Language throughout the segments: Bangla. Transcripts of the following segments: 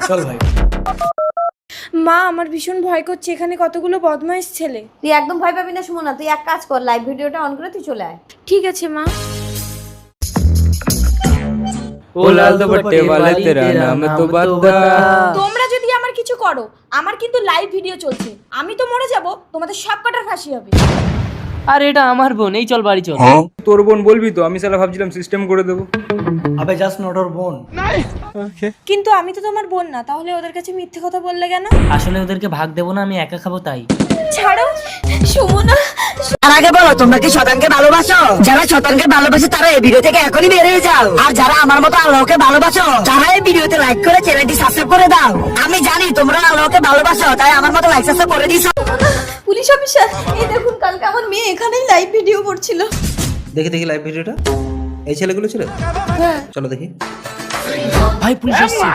চল ভাই। মা আমার ভীষণ ভয় করছে, এখানে কতগুলো বদমাইশ ছেলে। তুই একদম ভয় পাবি না সুমনা, তুই এক কাজ কর, লাইভ ভিডিওটা অন করে তুই চলে আয়। ঠিক আছে মা। ও লাল দুপট্টে वाले तेरा नाम तो बता। তোমরা যদি আমার কিছু করো, আমার কিন্তু লাইভ ভিডিও চলছে, আমি তো মরে যাব, তোমাদের সব কটার ফাঁসি হবে। আর এটা আমার বোন, এই চল বাড়ি চল। তোর বোন বলবি তো? আমি শালা ভাবছিলাম সিস্টেম করে দেবো। আবে জাস্ট নট ওর বোন। কিন্তু আমি তো তোমার বোন না, তাহলে ওদের কাছে মিথ্যে কথা বললে কেন? আসলে ওদেরকে ভাগ দেবো না, আমি একা খাবো তাই। ছাড়ো সুমনা। তার আগে বলো, তোমরা কি শতানকে ভালোবাসো? যারা শতানকে ভালোবাসে তারা এই ভিডিও থেকে এখনই বের হয়ে যাও। আর যারা আমার মতো আল্লাহকে ভালোবাসো তারা এই ভিডিওতে লাইক করে চ্যানেলটি সাবস্ক্রাইব করে দাও। আমি জানি তোমরা আল্লাহকে ভালোবাসো, তাই আমার মতো লাইক সাবস্ক্রাইব করে দিছো। পুলিশ অফিসার, এই দেখুন কালকে আমার মেয়ে এখানেই লাইভ ভিডিও করছিল। দেখি দেখি লাইভ ভিডিওটা। এই ছেলেগুলো ছিল? চলো দেখি। ভাই পুলিশ আসছে।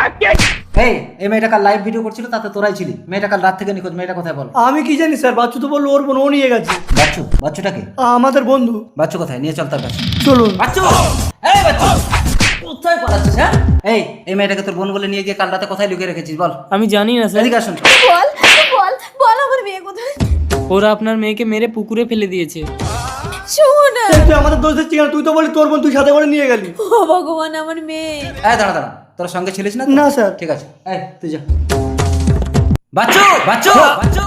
এই মেয়েটা কাল লাইভ ভিডিও করছিল, তাতে তোরাই ছিলি। মেয়েটা কাল রাত থেকে নিখোঁজ, মেয়েটা কোথায় বল? আমি কি জানি স্যার, বাচ্চু তো বললো ওর বোন, ও নিয়ে গেছে। বাচ্চুটাকে? আমাদের বন্ধু। বাচ্চু কোথায়? নিয়ে চল তার কাছে। চলুন। বাচ্চু, এই বাচ্চু, কোথায় পালাচ্ছিস? হ্যাঁ, এই মেয়েটাকে তোর বোন বলে নিয়ে গিয়ে কাল রাতে কোথায় লুকিয়ে রেখেছিস বল? আমি জানি না স্যার। এদিকে আসুন। বল বল বল আমার মেয়ে কোথায়? ওরা আপনার মেয়েকে মেরে পুকুরে ফেলে দিয়েছে। সুমনা, তুই আমাদের দোষ দিচ্ছিস কেন? তুই তো বলি তোর বোন, তুই সাথে করে নিয়ে গেলি। ও ভগবান আমার মেয়ে। দাঁড়া দাঁড়া, তোর সঙ্গে ছিলিস না? না স্যার। ঠিক আছে, তুই যা। বাচ্চু বাচ্চু বাচ্চু